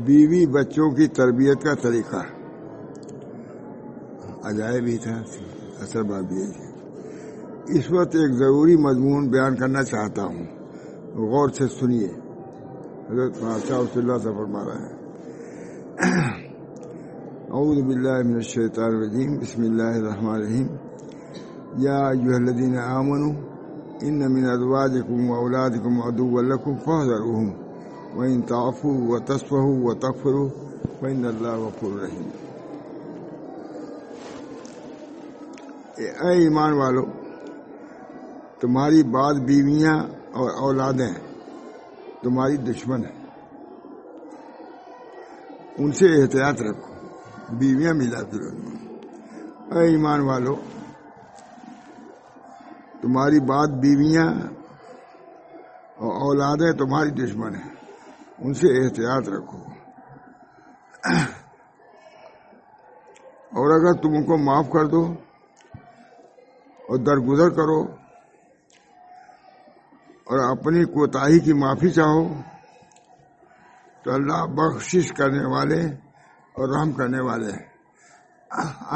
بیوی بچوں کی تربیت کا طریقہ عجائب ہی تھا، اثر بات بھی ہے۔ اس وقت ایک ضروری مضمون بیان کرنا چاہتا ہوں، غور سے سنیے۔ حضرت شاہ صلی اللہ سے فرما رہا ہے، اعوذ باللہ من الشیطان الرجیم، بسم اللہ الرحمن الرحیم۔ یا ایھا الذین آمنوا ان من ازواجکم واولادکم عدوا لکم فاحذروہم وان تعفوا وتصفحوا وتغفروا فإن اللہ غفور رحیم۔ اے ایمان والو، تمہاری بعض بیویاں اور اولادیں تمہاری دشمن ہیں، ان سے احتیاط رکھو۔ بیویاں ملا پھر، اے ایمان والو، تمہاری بعض بیویاں اور اولادیں تمہاری دشمن ہیں، ان سے احتیاط رکھو، اور اگر تم ان کو معاف کر دو اور درگزر کرو اور اپنی کوتاہی کی معافی چاہو تو اللہ بخشش کرنے والے اور رحم کرنے والے ہیں۔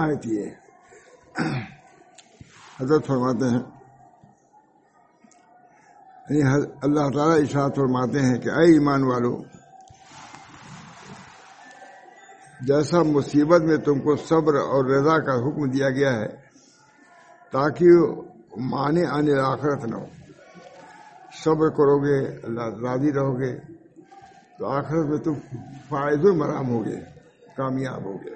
آیت یہ حضرت فرماتے ہیں، اللہ تعالیٰ ارشاد فرماتے ہیں کہ اے ایمان والو، جیسا مصیبت میں تم کو صبر اور رضا کا حکم دیا گیا ہے تاکہ معنی عن الآخرت نہ ہو، صبر کرو گے، اللہ راضی رہو گے تو آخرت میں تم فائز و مرام ہوگے، کامیاب ہوگے۔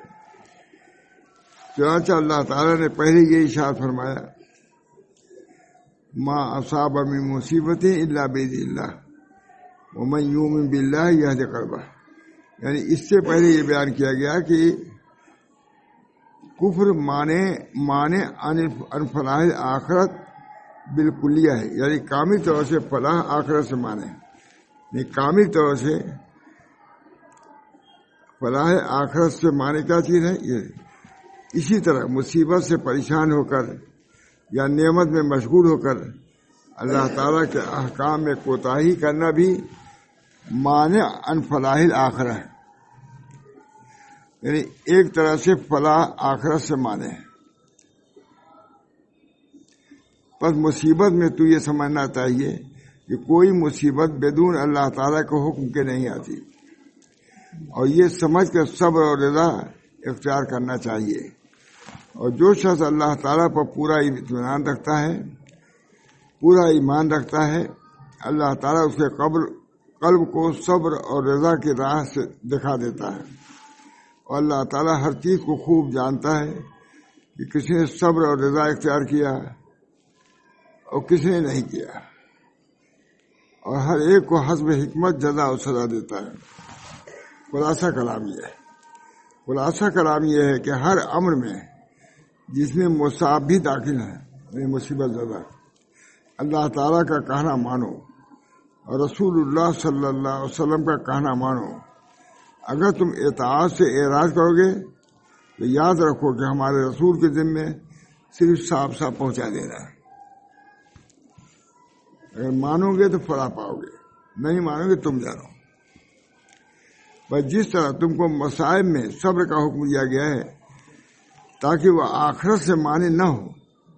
چنانچہ اللہ تعالیٰ نے پہلے یہ ارشاد فرمایا، ما اصاب من مصیبت الا باذن اللہ ومن یؤمن باللہ یہد قلبہ، یعنی اس سے پہلے یہ بیان کیا گیا کہ کفر مانے ان فلاح آخرت بالکلیہ ہے، یعنی کامل طور سے فلاح آخرت سے مانے، یعنی کامل طور سے فلاح آخرت سے مانے کیا چیز ہے یہ۔ اسی طرح مصیبت سے پریشان ہو کر یا نعمت میں مشغول ہو کر اللہ تعالیٰ کے احکام میں کوتاہی کرنا بھی مانع ان فلاح الآخرہ ہے، یعنی ایک طرح سے فلاح آخرت سے مانے۔ پس مصیبت میں تو یہ سمجھنا چاہیے کہ کوئی مصیبت بدون اللہ تعالیٰ کے حکم کے نہیں آتی، اور یہ سمجھ کر صبر اور رضا اختیار کرنا چاہیے۔ اور جو شخص اللہ تعالیٰ پر پورا اطمینان رکھتا ہے، پورا ایمان رکھتا ہے، اللہ تعالیٰ اس کے قلب کو صبر اور رضا کی راہ سے دکھا دیتا ہے، اور اللہ تعالیٰ ہر چیز کو خوب جانتا ہے کہ کس نے صبر اور رضا اختیار کیا اور کس نے نہیں کیا، اور ہر ایک کو حسب حکمت جزا و سزا دیتا ہے۔ خلاصہ کلام یہ ہے کہ ہر امر میں جس میں مصاب بھی داخل ہے، یعنی مصیبت زدہ، اللہ تعالیٰ کا کہنا مانو اور رسول اللہ صلی اللہ علیہ وسلم کا کہنا مانو۔ اگر تم اطاعت سے اعراض کرو گے تو یاد رکھو کہ ہمارے رسول کے ذمے صرف صاف پہنچا دینا ہے۔ اگر مانو گے تو فلاح پاؤ گے، نہیں مانو گے تم جانو۔ بس جس طرح تم کو مصائب میں صبر کا حکم دیا گیا ہے تاکہ وہ آخرت سے مانے نہ ہو،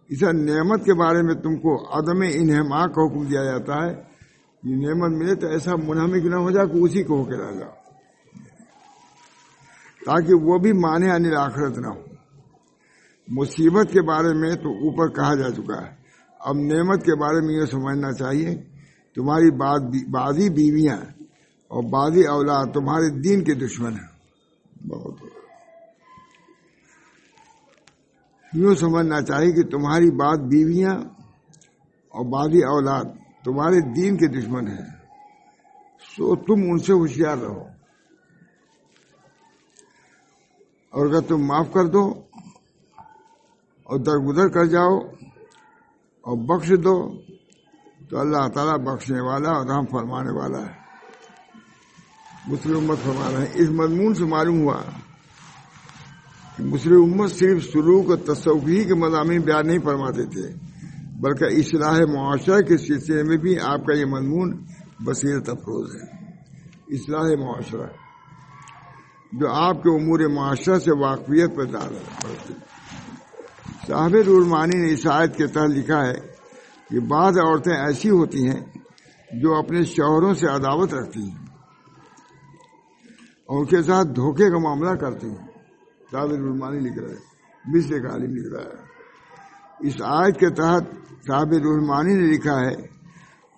اسے نعمت کے بارے میں تم کو عدم انہماک کا حکم دیا جاتا ہے۔ یہ نعمت ملے تو ایسا منہمک نہ ہو جائے کہ اسی کو ہو کے رہ جاؤ، تاکہ وہ بھی مانے عن الآخرت نہ ہو۔ مصیبت کے بارے میں تو اوپر کہا جا چکا ہے، اب نعمت کے بارے میں یہ سمجھنا چاہیے، تمہاری بعضی بیویاں اور بعضی اولاد تمہارے دین کے دشمن ہیں۔ بہت یوں سمجھنا چاہیے کہ تمہاری بعض بیویاں اور بعضی اولاد تمہارے دین کے دشمن ہیں، سو تم ان سے ہوشیار رہو، اور اگر تم معاف کر دو اور درگزر کر جاؤ اور بخش دو تو اللہ تعالیٰ بخشنے والا اور رحم فرمانے والا ہے۔ مسلم امت فرما رہے ہیں، اس مضمون سے معلوم ہوا کہ مسلم امت صرف سلوک اور تصوف ہی کے مضامین بیان نہیں فرماتے تھے، بلکہ اصلاح معاشرہ کے سلسلے میں بھی آپ کا یہ مضمون بصیرت افروز ہے۔ اصلاح معاشرہ، جو آپ کے امور معاشرہ سے واقفیت پر پڑتے ہیں۔ صاحب روح المعانی نے اس آیت کے تحت لکھا ہے کہ بعض عورتیں ایسی ہوتی ہیں جو اپنے شوہروں سے عداوت رکھتی ہیں اور ان کے ساتھ دھوکے کا معاملہ کرتی ہیں۔ صاحب روح المعانی لکھ رہا ہے، مصر کا عالم لکھ رہا ہے۔ اس آیت کے تحت صاحب روح المعانی نے لکھا ہے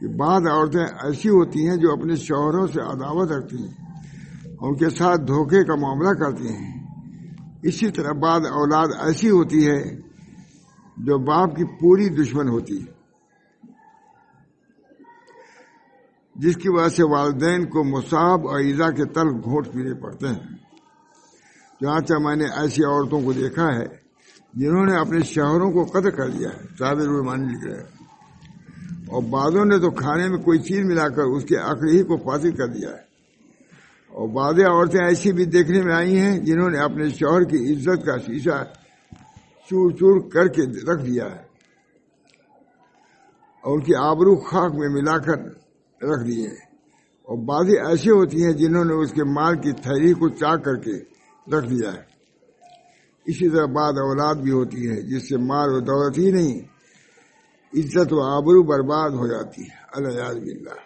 کہ بعض عورتیں ایسی ہوتی ہیں جو اپنے شوہروں سے عداوت رکھتی ہیں اور ان کے ساتھ دھوکے کا معاملہ کرتی ہیں۔ اسی طرح بعض اولاد ایسی ہوتی ہے جو باپ کی پوری دشمن ہوتی ہے، جس کی وجہ سے والدین کو مصاب اور ایذا کے تلخ گھونٹ پینے پڑتے ہیں۔ چنانچہ میں نے ایسی عورتوں کو دیکھا ہے جنہوں نے اپنے شوہروں کو قتل کر دیا ہے، صاحب روح المعانی لکھ رہے ہیں، اور بعضوں نے تو کھانے میں کوئی چیز ملا کر اس کے عقل ہی کو فاسد کر دیا ہے، اور بعض عورتیں ایسی بھی دیکھنے میں آئی ہیں جنہوں نے اپنے شوہر کی عزت کا شیشہ چور چور کر کے رکھ دیا ہے اور ان کی آبرو خاک میں ملا کر رکھ دیے ہیں، اور بعضیں ایسی ہوتی ہیں جنہوں نے اس کے مال کی تھیلی کو چاک کر کے رکھ دیا ہے۔ اسی طرح بعض اولاد بھی ہوتی ہے جس سے مال و دولت ہی نہیں، عزت و آبرو برباد ہو جاتی ہے، العیاذ باللہ۔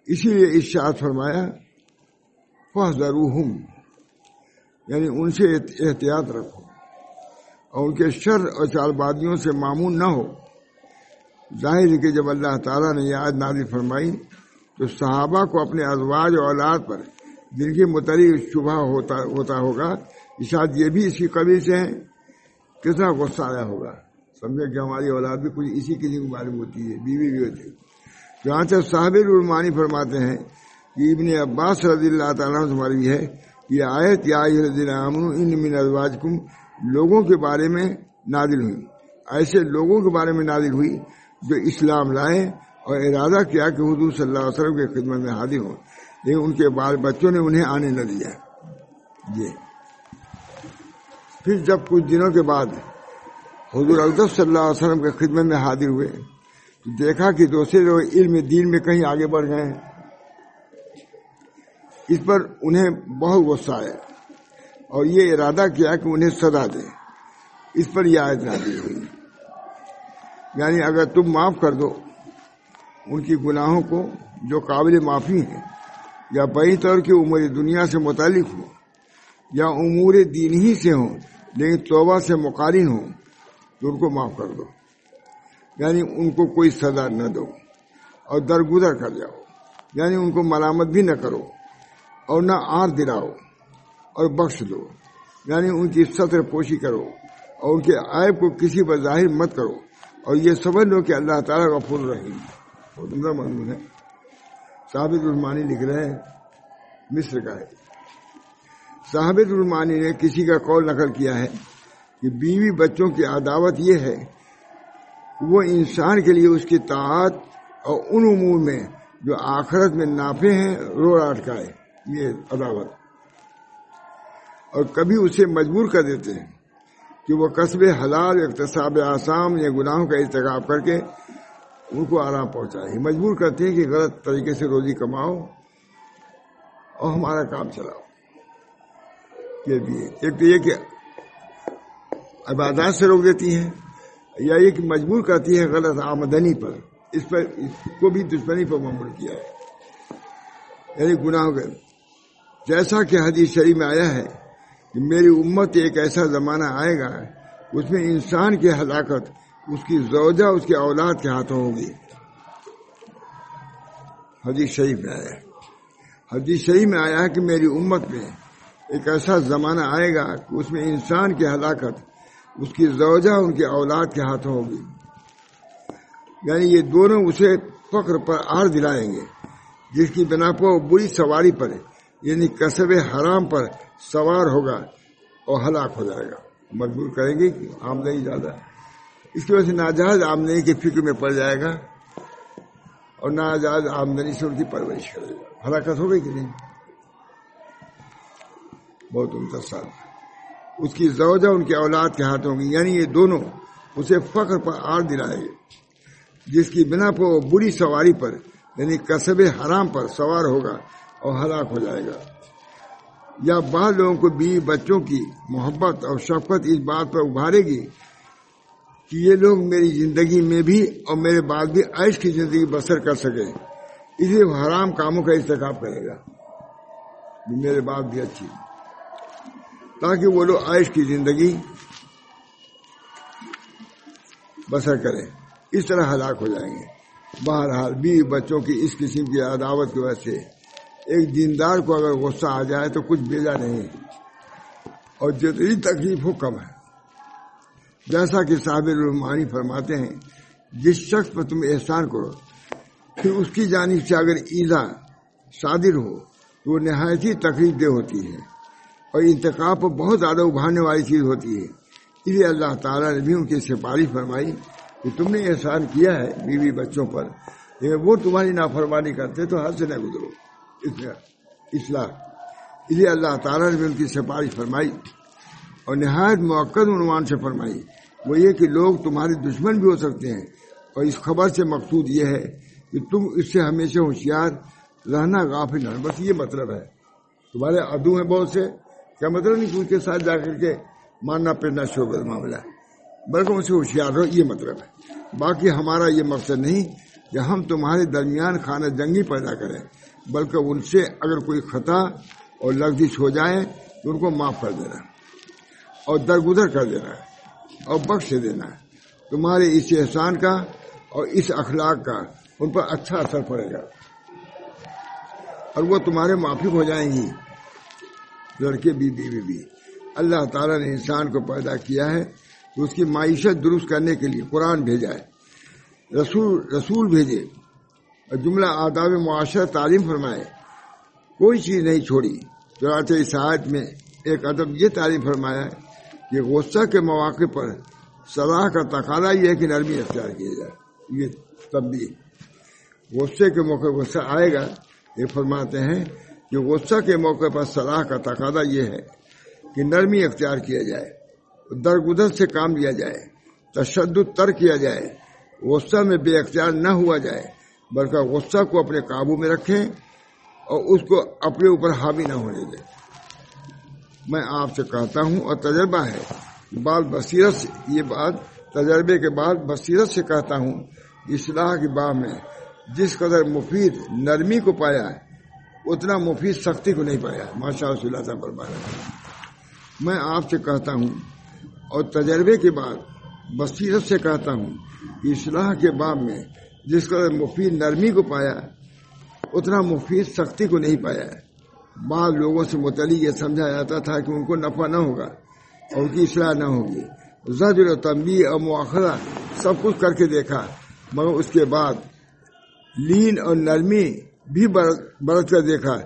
اسی لیے ارشاد فرمایا فاحذروہم، یعنی ان سے احتیاط رکھو اور ان کے شر اور چال بازیوں سے معمون نہ ہو۔ ظاہر ہے کہ جب اللہ تعالیٰ نے یہ آیت نازل فرمائی تو صحابہ کو اپنے ازواج اور اولاد پر جن کے متعلق شبہ ہوتا ہوگا شاید یہ بھی اسی قبیل سے ہیں، کتنا غصہ آیا ہوگا، سمجھے کہ ہماری اولاد بھی کچھ اسی کے لیے معلوم ہوتی ہے، بیوی بھی ہوتی ہے۔ جہاں تک صاحب روح المعانی فرماتے ہیں کہ ابن عباس رضی اللہ تعالیٰ عنہ مروی ہے، یہ آیت یا ایھا الذین آمنوا ان من ازواجکم لوگوں کے بارے میں نازل ہوئی، ایسے لوگوں کے بارے میں نازل ہوئی جو اسلام لائے اور ارادہ کیا کہ حضور صلی اللہ علیہ وسلم کی خدمت میں حاضر ہوں، لیکن ان کے بال بچوں نے انہیں آنے نہ دیا۔ یہ پھر جب کچھ دنوں کے بعد حضور اقدس صلی اللہ علیہ وسلم کی خدمت میں حاضر ہوئے تو دیکھا کہ دوسرے لوگ علم دین میں کہیں آگے بڑھ گئے ہیں۔ اس پر انہیں بہت غصہ آیا اور یہ ارادہ کیا کہ انہیں سزا دیں۔ اس پر یہ آیت نازل ہوئی، یعنی اگر تم معاف کر دو ان کی گناہوں کو جو قابل معافی ہیں، یا بڑی طور کی امور دنیا سے متعلق ہو یا امور دین ہی سے ہوں لیکن توبہ سے مقارن ہوں، تو ان کو معاف کر دو، یعنی ان کو کوئی سزا نہ دو اور درگزر کر جاؤ، یعنی ان کو ملامت بھی نہ کرو اور نہ آر دلاؤ اور بخش دو، یعنی ان کی ستر پوشی کرو اور ان کے عیب کو کسی پر ظاہر مت کرو، اور یہ سمجھ لو کہ اللہ تعالیٰ غفور رحیم بہت عمدہ مضمون ہے۔ صاحب روح المعانی لکھ رہے ہیں، مصر کا ہے۔ صاحب روح المعانی نے کسی کا قول نقل کیا ہے کہ بیوی بچوں کی عداوت یہ ہے کہ وہ انسان کے لیے اس کی طاعت اور ان امور میں جو آخرت میں نافع ہیں روڑا اٹکائے، یہ عداوت، اور کبھی اسے مجبور کر دیتے ہیں کہ وہ کسب حلال، اقتصاب آسام یا گناہوں کا ارتکاب کر کے ان کو آرام پہنچائے، مجبور کرتے ہیں کہ غلط طریقے سے روزی کماؤ اور ہمارا کام چلاؤ۔ یہ بھی ہے، ایک تو یہ کہ عبادات سے روک دیتی ہیں، یا یہ کہ مجبور کرتی ہے غلط آمدنی پر، اس کو بھی دشمنی پر معمول کیا ہے، یعنی گناہوں کا۔ جیسا کہ حدیث شریف میں آیا ہے کہ میری امت ایک ایسا زمانہ آئے گا اس میں انسان کی ہلاکت اس کی زوجہ اس کے اولاد کے ہاتھوں ہوگی۔ حدیث شریف میں آیا ہے، حدیث شریف میں آیا ہے کہ میری امت میں ایک ایسا زمانہ آئے گا کہ اس میں انسان کی ہلاکت اس کی زوجہ ان کے اولاد کے ہاتھوں ہوگی، یعنی یہ دونوں اسے فقر پر آر دلائیں گے، جس کی بنا پر وہ بری سواری پر یعنی کسب حرام پر سوار ہوگا اور ہلاک ہو جائے گا۔ مجبور کریں گے کہ آمدنی زیادہ ہے، اس کی وجہ سے ناجائز آمدنی کی فکر میں پڑ جائے گا اور ناجائز آمدنی سے ان کی پرورش کرے گا، ہلاکت ہو گئی کہ نہیں؟ بہت عمدہ سال اس کی زوجہ ان کے اولاد کے ہاتھوں گی، یعنی یہ دونوں اسے فقر پر آر دلائے گے، جس کی بنا پر وہ بری سواری پر یعنی کسب حرام پر سوار ہوگا اور ہلاک ہو جائے گا۔ یا بعض لوگوں کو بیوی بچوں کی محبت اور شفقت اس بات پر ابھارے گی کہ یہ لوگ میری زندگی میں بھی اور میرے بعد بھی عیش کی زندگی بسر کر سکے، اس لیے وہ حرام کاموں کا ارتکاب کرے گا میرے بعد بھی اچھی، تاکہ وہ لوگ عیش کی زندگی بسر کریں، اس طرح ہلاک ہو جائیں گے۔ بہرحال بیوی بچوں کی اس قسم کی عداوت کی وجہ سے ایک دیندار کو اگر غصہ آ جائے تو کچھ بیجا نہیں، اور جتنی تکلیف ہو کم ہے۔ جیسا کہ صاحب الرحمانی فرماتے ہیں، جس شخص پر تم احسان کرو پھر اس کی جانب سے اگر ایذا صادر ہو تو وہ نہایت ہی تکلیف دہ ہوتی ہے اور انتقام پر بہت زیادہ ابھارنے والی چیز ہوتی ہے۔ اس لیے اللہ تعالیٰ نے بھی ان کی سفارش فرمائی کہ تم نے احسان کیا ہے بیوی بچوں پر، لیکن وہ تمہاری نافرمانی کرتے تو حد سے نہ گزرو اصلاح۔ اس لیے اللہ تعالیٰ نے بھی ان کی سفارش فرمائی اور نہایت موقع عنوان سے فرمائی، وہ یہ کہ لوگ تمہارے دشمن بھی ہو سکتے ہیں، اور اس خبر سے مقصود یہ ہے کہ تم اس سے ہمیشہ ہوشیار رہنا، غافل نہ، بس یہ مطلب ہے۔ تمہارے عدو ہیں بہت سے، کیا مطلب نہیں کہ ان کے ساتھ جا کر کے ماننا پھرنا شعبہ معاملہ ہے، بلکہ ان سے ہوشیار رہو، یہ مطلب ہے۔ باقی ہمارا یہ مقصد نہیں کہ ہم تمہارے درمیان خانہ جنگی پیدا کریں، بلکہ ان سے اگر کوئی خطا اور لغزش ہو جائے تو ان کو معاف کر دینا اور درگزر کر دینا اور بخش دینا۔ تمہارے اس احسان کا اور اس اخلاق کا ان پر اچھا اثر پڑے گا اور وہ تمہارے موافق ہو جائیں گی، لڑکے بھی بیوی بھی۔ اللہ تعالیٰ نے انسان کو پیدا کیا ہے تو اس کی معیشت درست کرنے کے لیے قرآن بھیجا ہے، رسول بھیجے اور جملہ آداب معاشرت تعلیم فرمائے، کوئی چیز نہیں چھوڑی۔ چنانچہ اس آیت میں ایک ادب یہ تعلیم فرمایا ہے کہ غصہ کے مواقع پر صلاح کا تقاضا یہ ہے کہ نرمی اختیار کیا جائے۔ یہ تنبیہ، غصے کے موقع غصہ آئے گا، یہ فرماتے ہیں کہ غصہ کے موقع پر صلاح کا تقاضا یہ ہے کہ نرمی اختیار کیا جائے، درگزر سے کام لیا جائے، تشدد ترک کیا جائے، غصہ میں بے اختیار نہ ہوا جائے، بلکہ غصہ کو اپنے قابو میں رکھیں اور اس کو اپنے اوپر حاوی نہ ہونے دیں۔ میں آپ سے کہتا ہوں، اور تجربہ ہے، بصیرت سے یہ بات تجربے کے بعد بصیرت سے کہتا ہوں، اصلاح کی باب میں جس قدر مفید نرمی کو پایا ہے اتنا مفید سختی کو نہیں پایا۔ ماشاء اللہ تعالیٰ فرمایا۔ میں آپ سے کہتا ہوں اور تجربے کے بعد بصیرت سے کہتا ہوں کہ اصلاح کے باب میں جس قدر مفید نرمی کو پایا اتنا مفید سختی کو نہیں پایا ہے۔ بعض لوگوں سے متعلق یہ سمجھا جاتا تھا کہ ان کو نفع نہ ہوگا اور ان کی اصلاح نہ ہوگی، زجر و تنبیہ اور مؤاخذہ سب کچھ کر کے دیکھا، مگر اس کے بعد لین اور نرمی بھی برت کر دیکھا،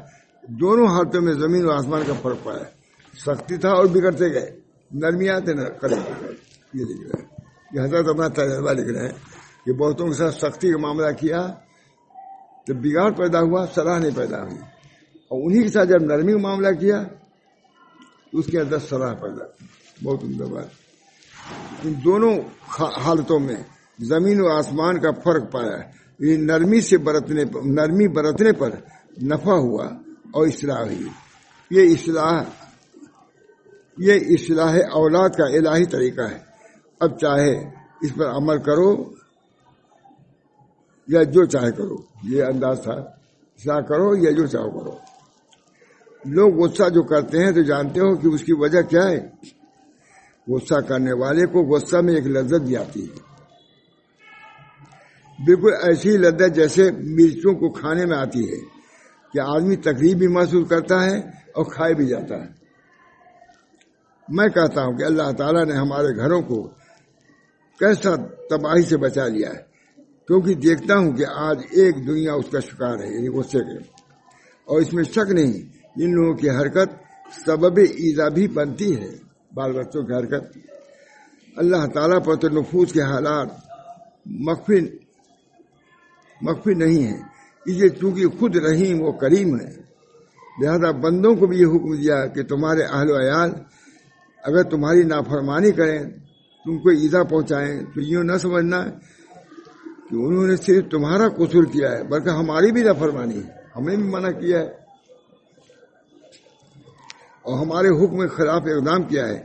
دونوں حالتوں میں زمین و آسمان کا فرق پایا۔ سختی تھا اور بگڑتے گئے، نرمی آتے نہ کرے۔ یہ لکھ رہے ہیں، یہ حضرت اپنا تجربہ لکھ رہے ہیں کہ بہتوں کے ساتھ سختی کا معاملہ کیا تو بگاڑ پیدا ہوا، صلاح نہیں پیدا ہوئی، اور انہی کے ساتھ جب نرمی کا معاملہ کیا تو اس کے اندر صلاح پیدا ہوئی۔ بہت عمدہ بات۔ ان دونوں حالتوں میں زمین و آسمان کا فرق پایا، یہ نرمی برتنے پر نفع ہوا اور اصلاح ہوئی۔ یہ اصلاح اولاد کا الہی طریقہ ہے۔ اب چاہے اس پر عمل کرو یا جو چاہے کرو، یہ انداز تھا، اصلاح کرو یا جو چاہو کرو۔ لوگ غصہ جو کرتے ہیں تو جانتے ہو کہ اس کی وجہ کیا ہے؟ غصہ کرنے والے کو غصہ میں ایک لذت بھی آتی ہے، بالکل ایسی لذت جیسے مرچوں کو کھانے میں آتی ہے کہ آدمی تکلیف بھی محسوس کرتا ہے اور کھائے بھی جاتا ہے۔ میں کہتا ہوں کہ اللہ تعالیٰ نے ہمارے گھروں کو کیسا تباہی سے بچا لیا ہے، کیونکہ دیکھتا ہوں کہ آج ایک دنیا اس کا شکار ہے، یعنی غصے کے، اور اس میں شک نہیں ان لوگوں کی حرکت سبب ایذا بھی بنتی ہے۔ بال بچوں کی حرکت اللہ تعالیٰ پر تو نفوس کے حالات مخفی نہیں ہیں، اس لیے چونکہ خود رحیم و کریم ہے، لہذا بندوں کو بھی یہ حکم دیا کہ تمہارے اہل و عیال اگر تمہاری نافرمانی کریں، تم کو ایذا پہنچائیں، تو یوں نہ سمجھنا کہ انہوں نے صرف تمہارا قصور کیا ہے، بلکہ ہماری بھی نافرمانی ہے، ہمیں بھی منع کیا ہے۔ اور ہمارے حکم کے خلاف اقدام کیا ہے،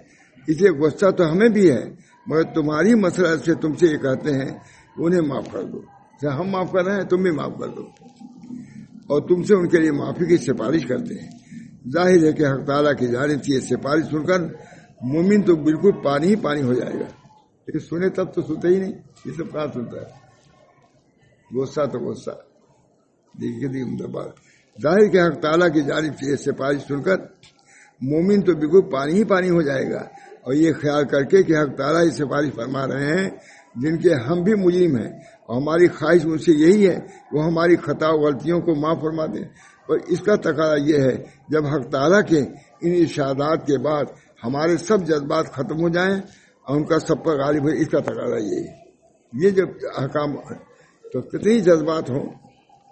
اس لیے غصہ تو ہمیں بھی ہے، مگر تمہاری مسئلہ سے تم سے یہ کہتے ہیں انہیں معاف کر دو، جیسے ہم معاف کر رہے ہیں تم بھی معاف کر دو، اور تم سے ان کے لیے معافی کی سفارش کرتے ہیں۔ ظاہر ہے کہ حق تعالیٰ کی جانب سے یہ سفارش سن کر مومن تو بالکل پانی ہی پانی ہو جائے گا، لیکن سنے تب تو سنتا ہی نہیں، یہ سب کہاں سنتا ہے، غصہ تو غصہ۔ دیکھیے عمدہ بات، ظاہر کہ حق تعالیٰ کی جانب سے یہ سفارش سن کر مومن تو بالکل پانی ہی پانی ہو جائے گا، اور یہ خیال کر کے کہ حق تعالیٰ یہ سفارش فرما رہے ہیں جن کے ہم بھی مجرم ہیں، اور ہماری خواہش ان سے یہی ہے وہ ہماری خطا و غلطیوں کو معاف فرما دیں، اور اس کا تقاضا یہ ہے جب حق تعالیٰ کے ان ارشادات کے بعد ہمارے سب جذبات ختم ہو جائیں اور ان کا سب پر غالب ہے، اس کا تقاضا یہ ہے۔ یہ جب احکام تو کتنی جذبات ہوں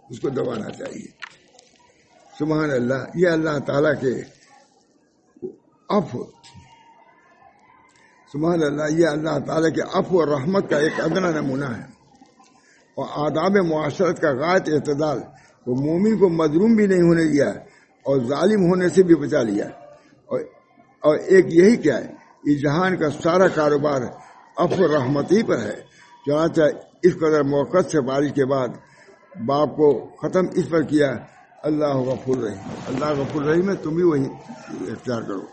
اس کو دبانا چاہیے۔ سبحان اللہ، یہ اللہ تعالیٰ کے عفو، سبحان اللہ، یہ اللہ تعالیٰ کے عفو اور رحمت کا ایک ادنا نمونہ ہے، اور آداب معاشرت کا غایت اعتدال، وہ مومن کو مظلوم بھی نہیں ہونے دیا اور ظالم ہونے سے بھی بچا لیا، اور ایک یہی کیا ہے، اس جہان کا سارا کاروبار عفو و رحمت ہی پر ہے۔ چنانچہ اس قدر موقع سے بارش کے بعد باپ کو ختم اس پر کیا، اللہ غفور رحیم، اللہ غفور رحیم ہے، تم بھی وہی اختیار کرو۔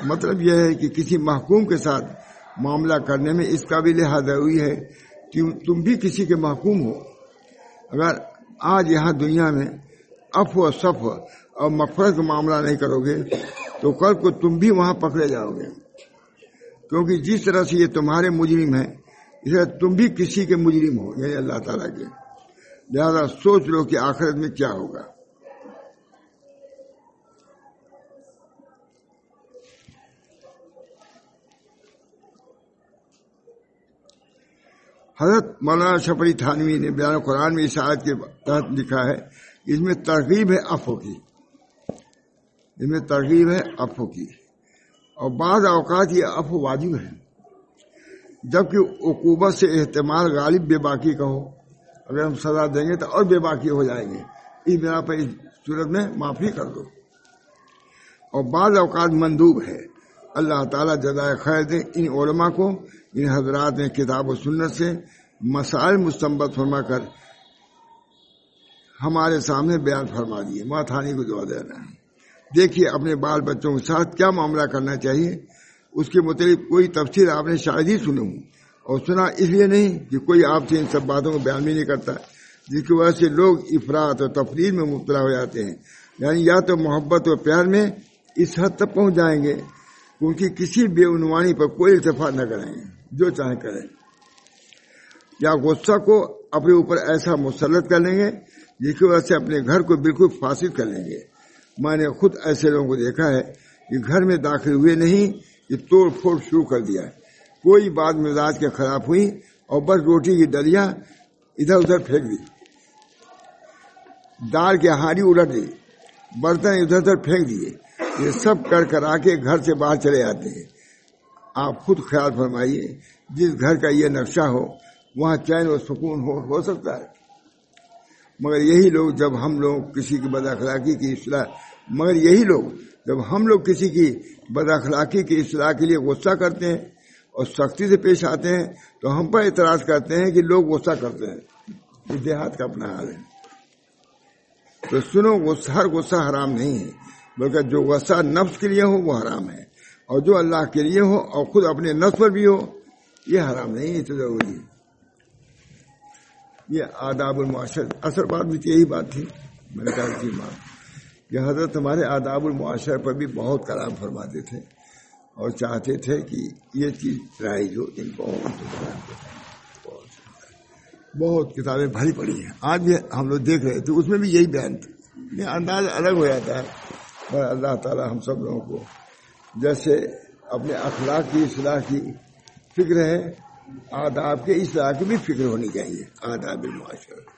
مطلب یہ ہے کہ کسی محکوم کے ساتھ معاملہ کرنے میں اس کا بھی لحاظ ضروری ہے کہ تم بھی کسی کے محکوم ہو۔ اگر آج یہاں دنیا میں عفو و صفح اور مغفرت کا معاملہ نہیں کرو گے تو کل کو تم بھی وہاں پکڑے جاؤ گے، کیونکہ جس طرح سے یہ تمہارے مجرم ہیں اس طرح تم بھی کسی کے مجرم ہو، یعنی اللہ تعالیٰ کے۔ لہذا سوچ لو کہ آخرت میں کیا ہوگا۔ حضرت مولانا شفیع تھانوی نے بیان قرآن میں اس آیت کے تحت لکھا ہے، اس میں ترغیب ہے عفو کی، اس میں ترغیب ہے عفو کی، اور بعض اوقات یہ عفو واجب ہے، جبکہ عقوبت سے احتمال غالب بے باکی کا ہو، اگر ہم سزا دیں گے تو اور بے باکی ہو جائیں گے، اس بنا پر اس صورت میں معافی کر دو۔ اور بعض اوقات مندوب ہے، اللہ تعالیٰ جزائے خیر دے ان علماء کو، ان حضرات نے کتاب و سنت سے مسائل مستنبط فرما کر ہمارے سامنے بیان فرما دیے۔ ماں تھانی کو دعا دینا ہے، دیکھیے اپنے بال بچوں کے ساتھ کیا معاملہ کرنا چاہیے، اس کے متعلق کوئی تفسیر آپ نے شاید ہی سنی ہوں، اور سنا اس لیے نہیں کہ کوئی آپ سے ان سب باتوں کو بیان بھی نہیں کرتا، جس کی وجہ سے لوگ افراط اور تفریح میں مبتلا ہو جاتے ہیں، یعنی یا تو محبت اور پیار میں اس حد تک پہنچ جائیں گے کہ ان کی کسی بے عنوانی پر کوئی التفات نہ کریں گے، جو چاہیں کریں، یا غصہ کو اپنے اوپر ایسا مسلط کر لیں گے جس کی وجہ سے اپنے گھر کو بالکل فاسد کر لیں گے۔ میں نے خود ایسے لوگوں کو دیکھا ہے کہ گھر میں داخل ہوئے نہیں کہ توڑ پھوڑ شروع کر دیا، کوئی بات مزاج کے خلاف ہوئی اور بس روٹی کی ڈلیاں ادھر ادھر پھینک دی، دال کی ہانڈی الٹ دی، برتن ادھر ادھر پھینک دیے، یہ سب کر کرا کے گھر سے باہر چلے جاتے ہیں۔ آپ خود خیال فرمائیے، جس گھر کا یہ نقشہ ہو وہاں چین و سکون ہو سکتا ہے؟ مگر یہی لوگ جب ہم لوگ کسی کی بد اخلاقی کی اصلاح بد اخلاقی کی اصلاح کے لیے غصہ کرتے ہیں اور سختی سے پیش آتے ہیں تو ہم پر اعتراض کرتے ہیں کہ لوگ غصہ کرتے ہیں۔ اس دیہات کا اپنا حال ہے۔ تو سنو، ہر غصہ حرام نہیں ہے، بلکہ جو غصہ نفس کے لیے ہو وہ حرام ہے، اور جو اللہ کے لیے ہو اور خود اپنے نفس پر بھی ہو یہ حرام نہیں ہے، تو ضروری ہے۔ یہ آداب المعاشرت، اصل بات بھی یہی بات تھی، میں نے کہا اسی بات کہ حضرت ہمارے آداب المعاشرت پر بھی بہت کلام فرماتے تھے اور چاہتے تھے کہ یہ چیز رائج ہو، ان کو بہت کتابیں بھری پڑی ہیں، آج بھی ہم لوگ دیکھ رہے تھے، اس میں بھی یہی بیان تھا، یہ انداز الگ ہو جاتا ہے، اور اللہ تعالی ہم سب لوگوں کو جیسے اپنے اخلاق کی اصلاح کی فکر ہے، آداب کے اصلاح کی بھی فکر ہونی چاہیے۔ آداب المعاشرت،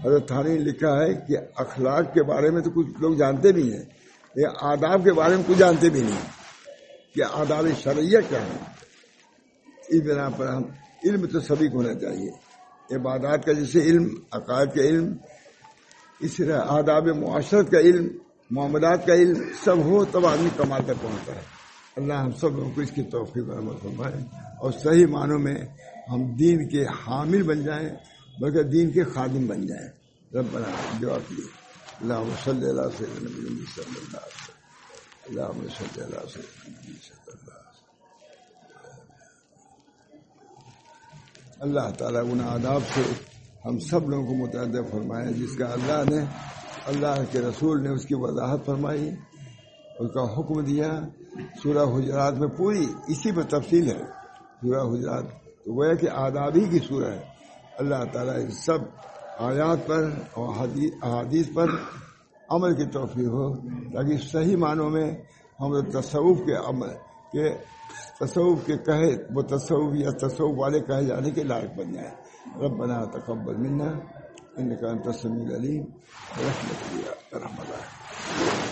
حضرت تھانی نے لکھا ہے کہ اخلاق کے بارے میں تو کچھ لوگ جانتے بھی ہیں، لیکن آداب کے بارے میں کچھ جانتے بھی نہیں کہ آداب شرعیہ کیا ہے۔ اس بنا پر ہم علم تو سبھی کو ہونا چاہیے، عبادات کا جیسے علم، عقائد کا علم، اس طرح آداب معاشرت کا علم معاملات کا علم سب ہو تب آدمی کمال تک پہنچتا ہے. اللہ ہم سب لوگوں کو اس کی توفیق عمل فرمائے اور صحیح معنوں میں ہم دین کے حامل بن جائیں بلکہ دین کے خادم بن جائیں. ربنا دعا کی اللہم صلی اللہ سیدنا محمد صلی اللہ علیہ وسلم. اللہم صلی اللہ سیدنا محمد صلی اللہ علیہ وسلم. اللہ تعالیٰ ان آداب سے ہم سب لوگوں کو متعدد فرمائے جس کا اللہ کے رسول نے اس کی وضاحت فرمائی، اس کا حکم دیا. سورہ حجرات میں پوری اسی پر تفصیل ہے. سورہ حجرات تو گویا کہ آداب ہی کی سورہ ہے. اللہ تعالیٰ ان سب آیات پر اور احادیث پر عمل کی توفیق ہو تاکہ صحیح معنوں میں ہم تصوف کے عمل کے تصوف کے کہے وہ تصوف یا تصوف والے کہے جانے کے لائق بن جائیں. ربنا تقبل منا انک انت السمیع العلیم برحمتک یا ارحم الراحمین.